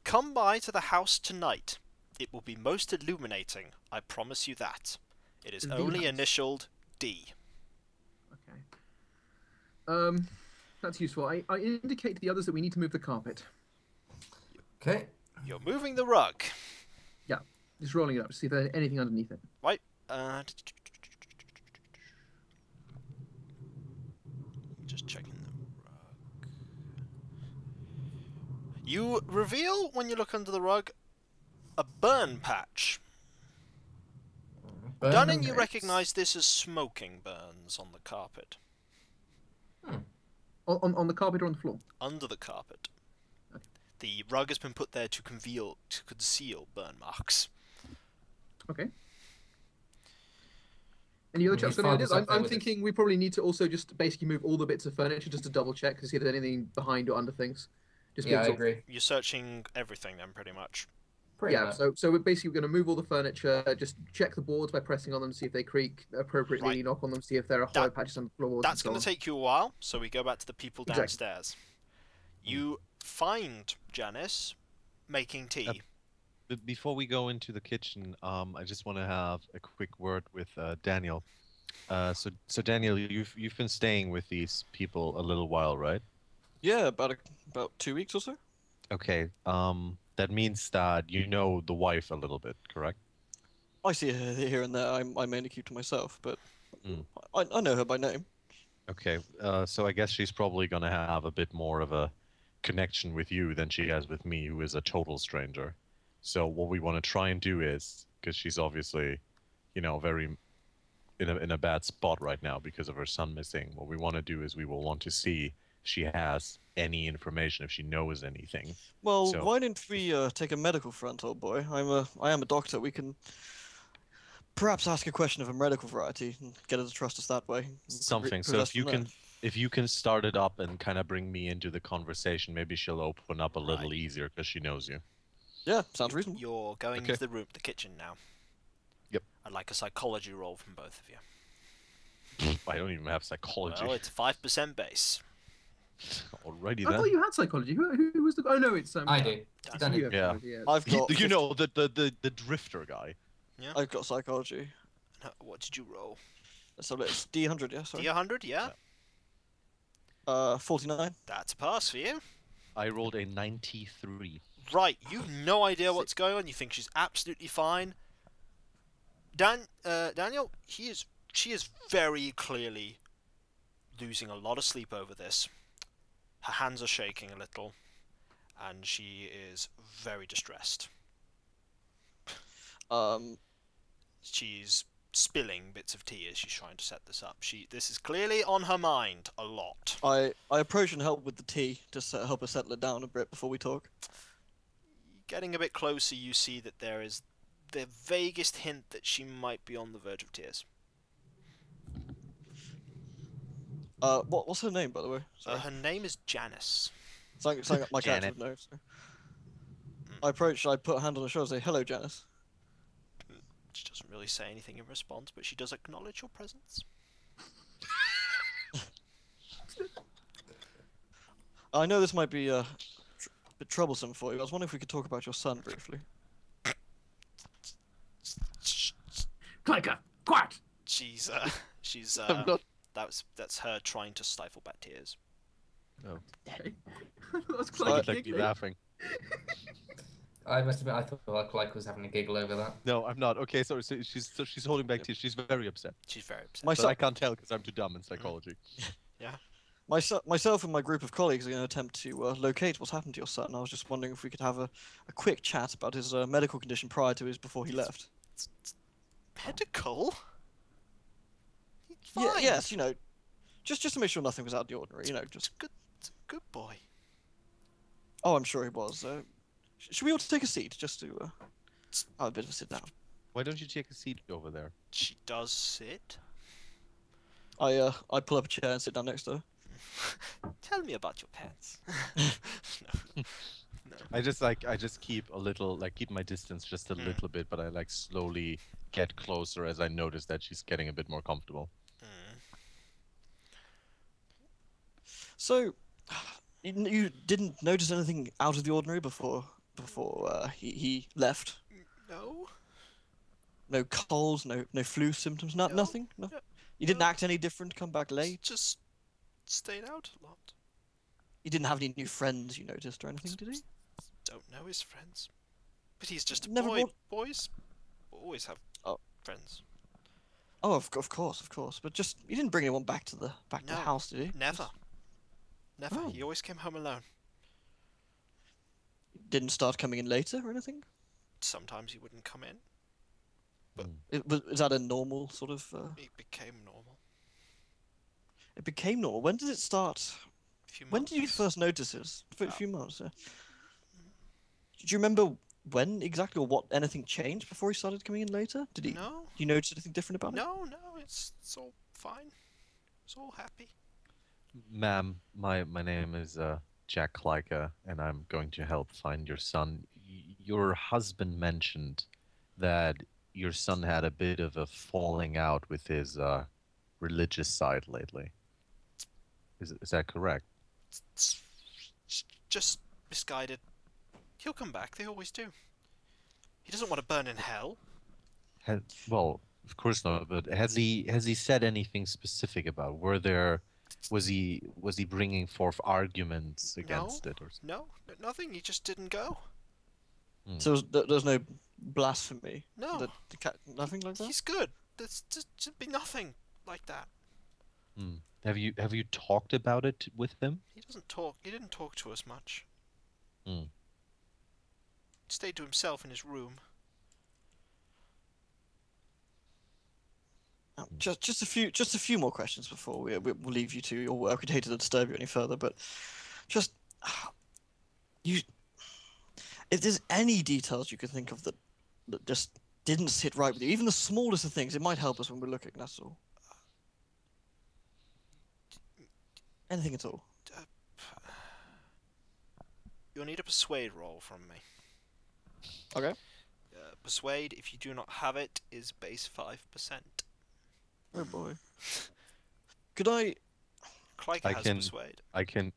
Come by to the house tonight. It will be most illuminating. I promise you that. It is The only house. initialed D. Okay. That's useful. I indicate to the others that we need to move the carpet. Okay. You're moving the rug. Just rolling it up to see if there's anything underneath it. Right. Just checking the rug. You reveal, when you look under the rug, a burn patch. Dunning, you Burn recognise this as smoking burns on the carpet. On the carpet or on the floor? Under the carpet. Okay. The rug has been put there to conceal burn marks. Okay. Any other His chaps got any father's ideas? up there I'm with us. thinking we probably need to also just basically move all the bits of furniture just to double check to see if there's anything behind or under things. Just Yeah, I sort of- agree. You're searching everything then, pretty much. Pretty Yeah, much. so we're basically going to move all the furniture, just check the boards by pressing on them, see if they creak appropriately, Right. knock on them, see if there are hollow patches on the floors. That's going to take you a while, so we go back to the people Exactly. downstairs. You find Janice making tea. Before we go into the kitchen, I just want to have a quick word with Daniel. So Daniel, you've been staying with these people a little while, right? Yeah, about 2 weeks or so. Okay. That means that you know the wife a little bit, correct? I see her here and there. I mainly keep to myself, but Mm. I know her by name. Okay. So I guess she's probably gonna have a bit more of a connection with you than she has with me, who is a total stranger. So what we want to try and do is, because she's obviously, very in a bad spot right now because of her son missing. What we want to do is we will want to see if she has any information, if she knows anything. Well, So- why don't we take a medical front, old boy? I am a doctor. We can perhaps ask a question of a medical variety and get her to trust us that way. Something. So if you can start it up and kind of bring me into the conversation, maybe she'll open up a little Right. easier because she knows you. Yeah, sounds reasonable. You're going Okay. into the kitchen now. Yep. I'd like a psychology roll from both of you. I don't even have psychology. Well, it's 5% base. Alrighty I then. thought you had psychology. Who was the? Oh no, it's I do. That's Done You it. have Yeah. psychology, I've got. You know the drifter guy. I've got psychology. What did you roll? So it's D100, yeah. Sorry. D100, yeah? 49. That's a pass for you. I rolled a 93. Right, you've no idea what's going on. You think she's absolutely fine. Daniel, she is very clearly losing a lot of sleep over this. Her hands are shaking a little, and she is very distressed. She's spilling bits of tea as she's trying to set this up. This is clearly on her mind a lot. I approach and help with the tea to help her settle it down a bit before we talk. Getting a bit closer, you see that there is the vaguest hint that she might be on the verge of tears. What's her name, by the way? Sorry. Her name is Janice. Something my character Janet. would know. So. I approach, I put a hand on her shoulder and say, "Hello, Janice." She doesn't really say anything in response, but she does acknowledge your presence. I know this might be a bit troublesome for you. I was wondering if we could talk about your son briefly. Clanker, quiet. She's I'm not. that's her trying to stifle back tears. Okay. That's I Clanker would like be giggling. laughing. I must admit, I thought Clyde was having a giggle over that. No, I'm not. Okay, so she's holding back tears. She's very upset. She's very upset. My But son, I can't tell because I'm too dumb in psychology. myself and my group of colleagues are going to attempt to locate what's happened to your son. I was just wondering if we could have a quick chat about his medical condition before he left. Medical? He's Yeah, fine. yes, just to make sure nothing was out of the ordinary. Just. It's a good boy. Oh, I'm sure he was. Should we all take a seat just to have a bit of a sit down? Why don't you take a seat over there? She does sit. I pull up a chair and sit down next to her. Tell me about your pets. No. I just keep a little, keep my distance just a little bit, but I slowly get closer as I notice that she's getting a bit more comfortable. So, you didn't notice anything out of the ordinary before he left? No. No colds, no flu symptoms, nothing. No. no, You didn't no. act any different. Come back late. Just stayed out a lot. You didn't have any new friends you noticed or anything, did he? Don't know his friends. But he's just a Never boy. brought- Boys always have Oh. friends. Oh, of course. But just you didn't bring anyone back to the No. house, did he? Never. Never. Oh. He always came home alone. Didn't start coming in later or anything. Sometimes he wouldn't come in. Is that a normal sort of? It became normal. It became normal. When did it start? A few When did you months. first notice it? For a About- few months. Do you remember when exactly, or what anything changed before he started coming in later? Did he? No, Do you notice anything different about it? no, it's all fine. It's all happy. Ma'am, my name is Jack Klika, and I'm going to help find your son. Your husband mentioned that your son had a bit of a falling out with his religious side lately. Is that correct? It's just misguided. He'll come back. They always do. He doesn't want to burn in hell. Well, of course not. But has he said anything specific about? Was he bringing forth arguments against it or something? No, nothing. He just didn't go. So there's no blasphemy. No. Nothing like that. He's good. There's just be nothing like that. Have you talked about it with him? He doesn't talk. He didn't talk to us much. Hmm. He stayed to himself in his room. Just a few more questions before we'll leave you to your work. We'd hate to disturb you any further, but just if there's any details you could think of that just didn't sit right with you, even the smallest of things, it might help us when we're looking. That's all. Anything at all. You'll need a persuade roll from me. Okay. Persuade, if you do not have it, is base 5%. Oh boy. Could I? Klika has persuade. I can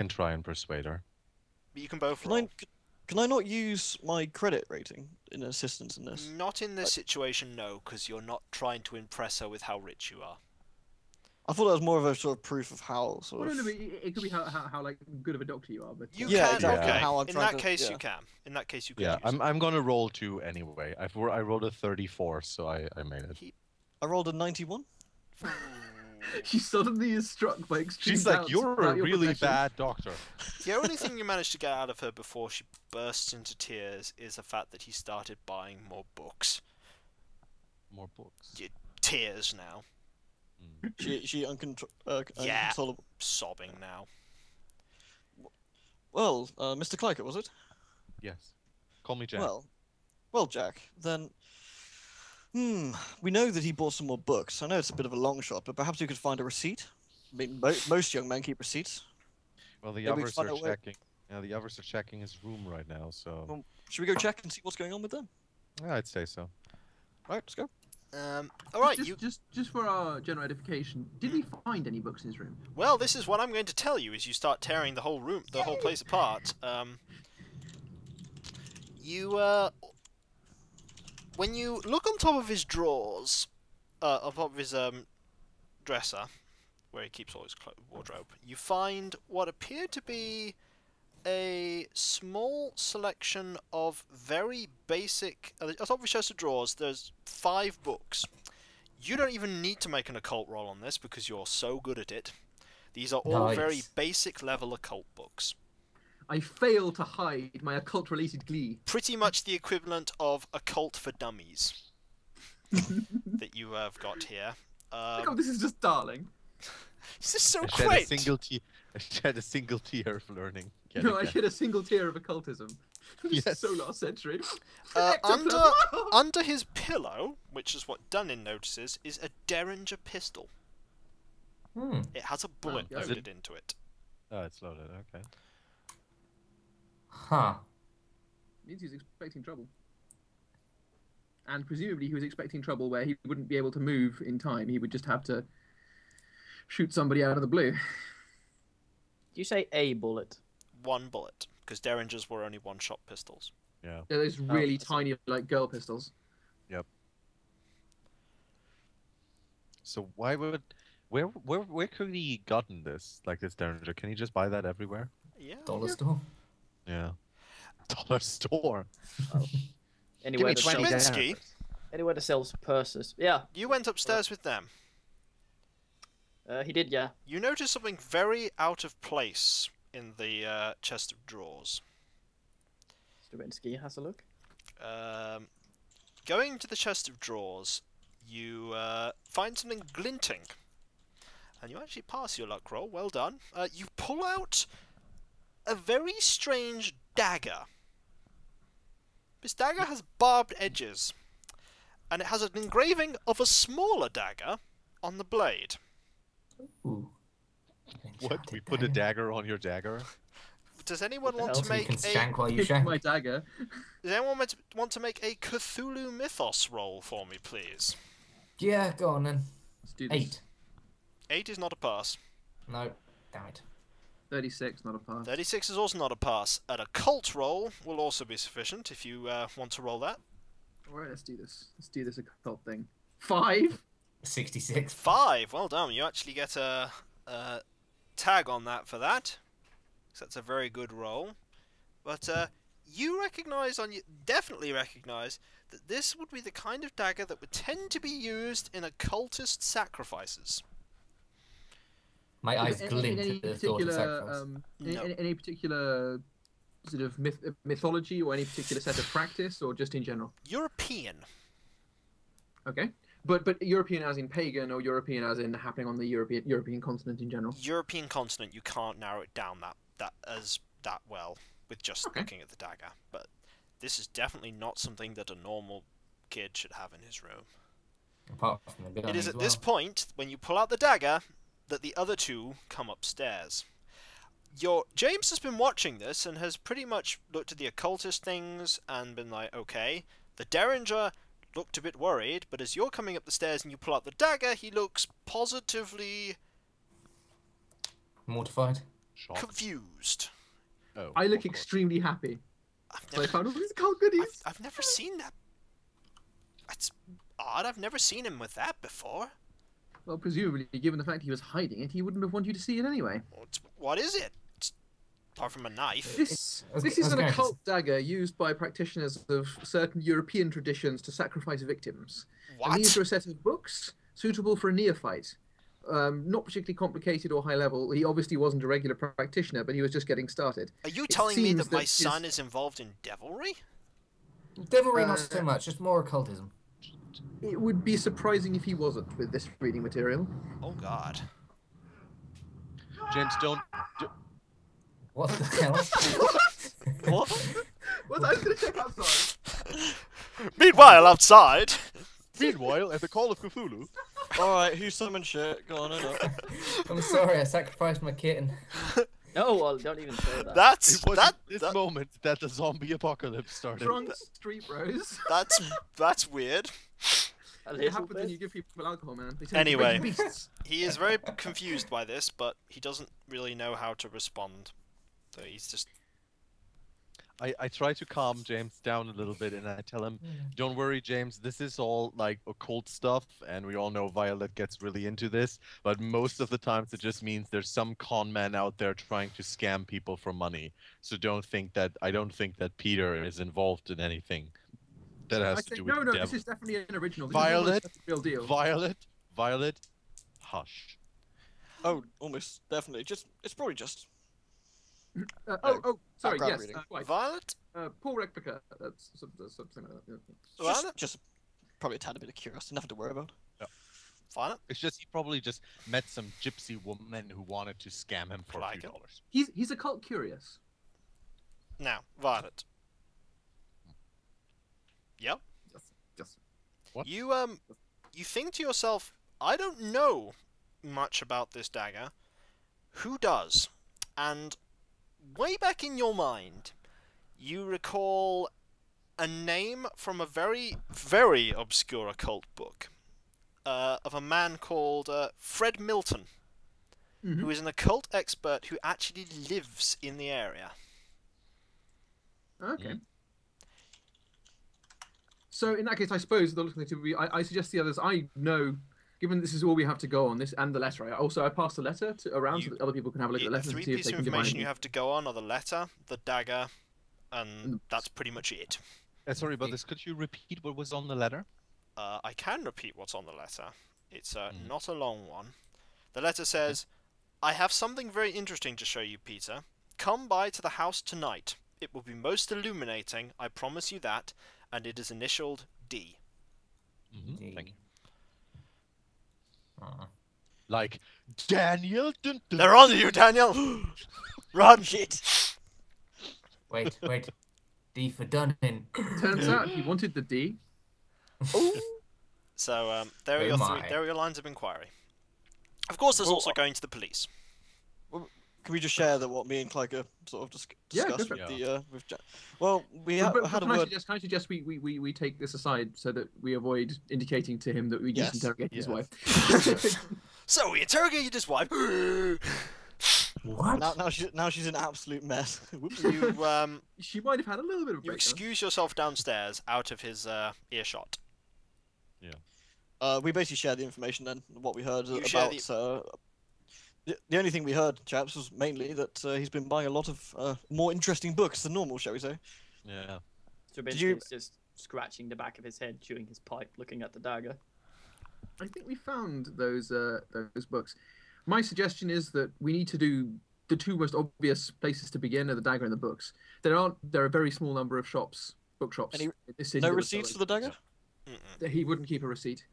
try and persuade her. But you can both Can roll. can I not use my credit rating in assistance in this? Not in this situation, no, because you're not trying to impress her with how rich you are. I thought that was more of a sort of proof of how sort Well, of. no, it could be how like good of a doctor you are, but You Yeah, can. exactly. Okay. How I'm In trying that to- case, yeah. you can. In that case, you can. Yeah, use it. I'm gonna roll 2 anyway. I rolled a 34, so I made it. I rolled a 91. she suddenly is struck by extreme She's like, doubts you're about a your really profession." bad doctor. The only thing you managed to get out of her before she bursts into tears is the fact that he started buying more books. More books. Tears now. She Yeah. uncontrollable. Sobbing now. Well, Mr. Klika, was it? Yes. Call me Jack. Well, Jack. Then, we know that he bought some more books. I know it's a bit of a long shot, but perhaps we could find a receipt. I mean, most young men keep receipts. Well, the maybe we others find are a way- checking. Yeah, the others are checking his room right now. So Well, should we go check and see what's going on with them? yeah, I'd say so. Right, let's go. All right, Just for our general edification, did we find any books in his room? Well, this is what I'm going to tell you as you start tearing the whole place apart. When you look on top of his drawers, on top of his dresser, where he keeps all his wardrobe, you find what appear to be a small selection of very basic. On top of his chest of drawers, there's 5 books. You don't even need to make an occult roll on this because you're so good at it. These are all very Nice. basic level occult books. I fail to hide my occult-related glee. Pretty much the equivalent of occult for dummies that you have got here. Oh, this is just darling. This is so I shed great. I shed a single tear of learning. yet No, I again. shed a single tear of occultism. This Yes. is so last century. Under his pillow, which is what Dunnin notices, is a Derringer pistol. It has a bullet Oh, loaded into it. Oh, it's loaded. Okay. Huh. Means he was expecting trouble. And presumably he was expecting trouble where he wouldn't be able to move in time. He would just have to shoot somebody out of the blue. Do you say a bullet? 1 bullet, because Derringers were only 1-shot pistols. Yeah. They're those really that's tiny, like, girl pistols. So why would where could he gotten this this Derringer? Can he just buy that everywhere? Yeah. Dollar store. Yeah. Dollar store. Anywhere me that 20 sells, Kaminsky, anywhere that sells purses. Yeah, you went upstairs with them. he did. Yeah. You notice something very out of place in the chest of drawers. Stravinsky has a look. Going to the chest of drawers, you find something glinting. And you actually pass your luck roll. Well done. You pull out a very strange dagger. This dagger has barbed edges, and it has an engraving of a smaller dagger on the blade. Ooh. What? We put a dagger on your dagger? Does anyone want Else to you make can a... shank while you It's shank. my dagger. Does anyone want to make a Cthulhu Mythos roll for me, please? Yeah, go on then. Let's do this. 8. 8 is not a pass. No, damn it. 36, not a pass. 36 is also not a pass. An occult roll will also be sufficient if you want to roll that. Alright, let's do this. Let's do this occult thing. 5? 66. 5. Well done. You actually get a tag on that for that. So that's a very good roll. But you definitely recognise that this would be the kind of dagger that would tend to be used in occultist sacrifices. My eyes In glint any at the thought of particular, sacrifice. No. any particular sort of mythology or any particular set of practice, or just in general? European. Okay. But European as in pagan, or European as in happening on the European continent in general? European continent, you can't narrow it down that well with just looking at the dagger. But this is definitely not something that a normal kid should have in his room. Apart from the gun It is as at this point, when you pull out the dagger, that the other two come upstairs. James has been watching this and has pretty much looked at the occultist things and been like, okay. The Derringer looked a bit worried, but as you're coming up the stairs and you pull out the dagger, he looks positively Mortified. Shocked. confused. Oh, I look of course. extremely happy. I've So I never, found all these occult goodies. I've never seen that. That's odd. I've never seen him with that before. Well, presumably, given the fact he was hiding it, he wouldn't have wanted you to see it anyway. What is it? Apart from a knife. This I was is an going to occult dagger used by practitioners of certain European traditions to sacrifice victims. And What? these are a set of books suitable for a neophyte. Not particularly complicated or high level. He obviously wasn't a regular practitioner, but he was just getting started. Are you It telling me seems that my his- son is involved in devilry? Devilry, not so much, just more occultism. It would be surprising if he wasn't with this reading material. Oh God. James, don't. What the hell? What? What? I was going to check outside. Meanwhile, outside. Meanwhile, at the call of Cthulhu. Alright, who summoned shit? Go on, in up. I'm sorry, I sacrificed my kitten. No, well, don't even say that. That's It was that, at this that moment that the zombie apocalypse started. Drunk street bros. that's weird. A It little happens when bit. you give people alcohol, man. They turn Anyway. into beasts. He is very confused by this, but he doesn't really know how to respond. So he's just I try to calm James down a little bit and I tell him, don't worry, James, this is all like occult stuff, and we all know Violet gets really into this, but most of the times it just means there's some con man out there trying to scam people for money. So I don't think that Peter is involved in anything that I has to say, do with no, the this devil. is definitely an original. This Violet, is a real deal. Violet, hush. Oh, almost definitely. It's probably just. Sorry, background yes, reading. right. Violet. Paul Replica, that's something like that. Yeah. Violet. Just probably a tad bit of curiosity, nothing to worry about. Violet. It's just he probably just met some gypsy woman who wanted to scam him for a Like few it. dollars. He's occult curious. Now, Violet. Yep. Just What? You think to yourself, I don't know much about this dagger. Who does? And way back in your mind, you recall a name from a very, very obscure occult book of a man called Fred Milton, who is an occult expert who actually lives in the area. Okay. Mhm. So in that case, I suppose the looking to be. I suggest the others. I know, given this is all we have to go on this and the letter. I passed the letter around so that other people can have a look at the The letter and three see if pieces they of can divine information it. you have to go on are the letter, the dagger, and that's pretty much it. Sorry about this. Could you repeat what was on the letter? I can repeat what's on the letter. It's not a long one. The letter says, I have something very interesting to show you, Peter. Come by to the house tonight. It will be most illuminating, I promise you that, and it is initialed D. Thank you. Aw. Like Daniel. They're on you, Daniel! Run! Shit! Wait. D for Dunning. Turns out he wanted the D. So there are Oh your my. there are your lines of inquiry. Of course, there's Well, also going to the police. Can we just share that what me and Clyke sort of Yeah, discussed go with for it. the with Jack? Well, we had a Can word. I suggest we take this aside so that we avoid indicating to him that we just Yes, interrogated his yes. wife. So we interrogated his wife. What? Now she's an absolute mess. Whoops. You She might have had a little bit of a you breakdown. excuse yourself downstairs, out of his earshot. We basically shared the information then, what we heard You share about. The only thing we heard, chaps, was mainly that he's been buying a lot of more interesting books than normal, shall we say? Yeah. So Did basically, you- it's just scratching the back of his head, chewing his pipe, looking at the dagger. I think we found those books. My suggestion is that we need to do the two most obvious places to begin are the dagger and the books. There are a very small number of bookshops. Any- in this city No that would receipts sell for the dagger? Mm-mm. it. He wouldn't keep a receipt.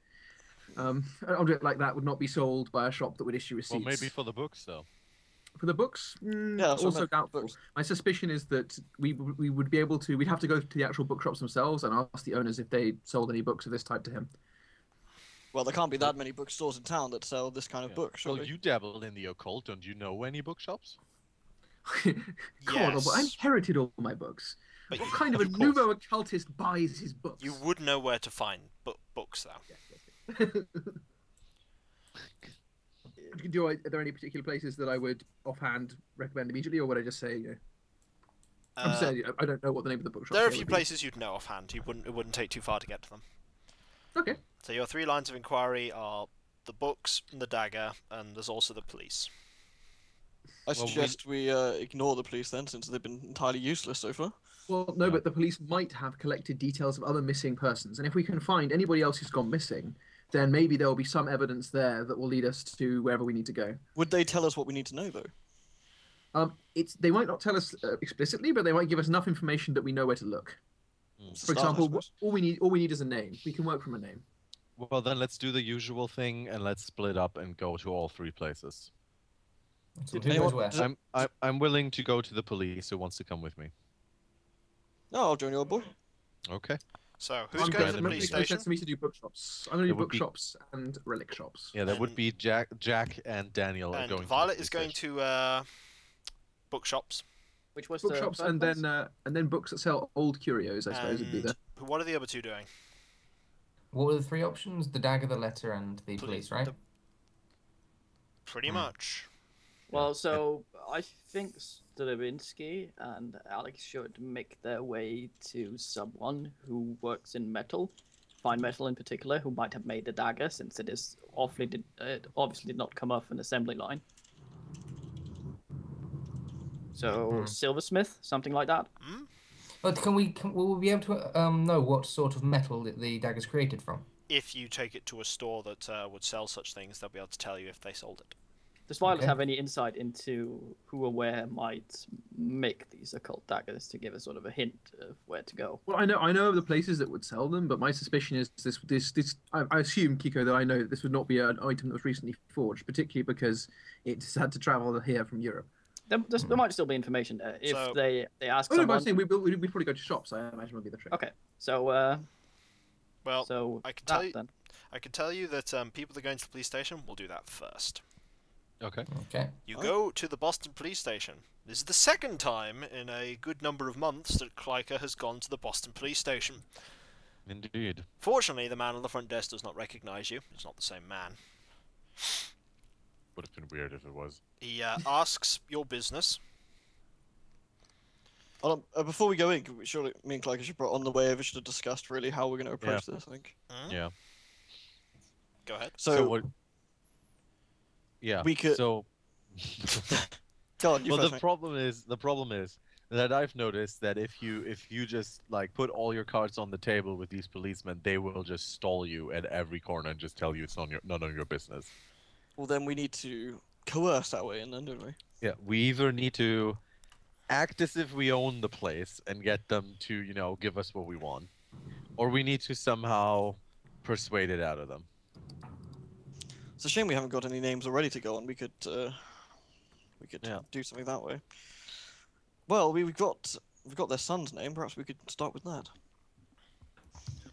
An object like that would not be sold by a shop that would issue receipts. Well, maybe for the books though. For the books, Yeah, that's what I also meant, doubtful. books. My suspicion is that we would be able to. We'd have to go to the actual bookshops themselves and ask the owners if they sold any books of this type to him. Well, there can't be that many bookstores in town that sell this kind of book, Well, surely. you dabbled in the occult. Don't you know any bookshops? Come on, Yes. I inherited all my books. But What you, kind of a of course. nouveau occultist buys his books? you would know where to find books, though. Yes. Are there any particular places that I would offhand recommend immediately, or would I just say, I'm saying I don't know what the name of the bookshop. There are a few places you'd know offhand. It wouldn't take too far to get to them. Okay. So your 3 lines of inquiry are the books, the dagger, and there's also the police. I Well, suggest we ignore the police then, since they've been entirely useless so far. Well, no, Yeah. but the police might have collected details of other missing persons, and if we can find anybody else who's gone missing, then maybe there will be some evidence there that will lead us to wherever we need to go. Would they tell us what we need to know, though? They might not tell us explicitly, but they might give us enough information that we know where to look. It's a For start, I example, suppose. all we need is a name. We can work from a name. Well, then let's do the usual thing and let's split up and go to all 3 places. So Did who anyone- goes where? Does I'm willing to go to the police. Who wants to come with me? No, I'll join your boy. Okay. So who's I'm going to glad the that police It makes station? sense for me to do bookshops. I'm going to It do would be- bookshops and relic shops. Yeah, that would And- be Jack and Daniel are And going. Violet to the is going police station. to bookshops. Which was Bookshops the first and then books that sell old curios, I suppose, would be And the. what are the other 2 doing? What were the 3 options? The dagger, the letter, and the police, right? Pretty Hmm. much. Well, so I think Stravinsky and Alex should make their way to someone who works in metal, fine metal in particular, who might have made the dagger, since it obviously did not come off an assembly line. So silversmith, something like that. Hmm? But will we be able to know what sort of metal the dagger's created from? If you take it to a store that would sell such things, they'll be able to tell you if they sold it. Does Violet Okay. have any insight into who or where might make these occult daggers to give us sort of a hint of where to go? Well, I know of the places that would sell them, but my suspicion is this. I assume, Kiko, that I know that this would not be an item that was recently forged, particularly because it's had to travel here from Europe. There might still be information there if So- they ask Oh no, but someone. I'm saying we probably go to shops. I imagine would be the trick. Okay, so Well, so I can tell that you- then. I can tell you that people that are going to the police station will do that first. Okay. Okay. You Oh. go to the Boston police station. This is the second time in a good number of months that Klyker has gone to the Boston police station. Indeed. Fortunately, the man on the front desk does not recognize you. It's not the same man. Would have been weird if it was. He asks your business. Before we go in, surely me and Clyke should put on the way over should have discussed really how we're going to approach this, I think. Hmm? Yeah. Go ahead. So, what? Yeah. we could- So. go on, you Well, first, the mate. problem is that I've noticed that if you just like put all your cards on the table with these policemen, they will just stall you at every corner and just tell you it's none of your business. Well, then we need to coerce our way in then, don't we? Yeah, we either need to act as if we own the place and get them to, give us what we want, or we need to somehow persuade it out of them. It's a shame we haven't got any names already to go on. We could Yeah. do something that way. Well, we've got we've got their son's name. Perhaps we could start with that.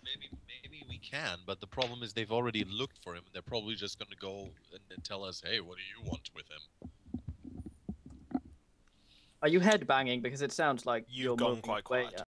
Maybe we can, but the problem is they've already looked for him, and they're probably just going to go and tell us, hey, what do you want with him? Are you head banging? Because it sounds like You've you're gone moving quite away, quiet.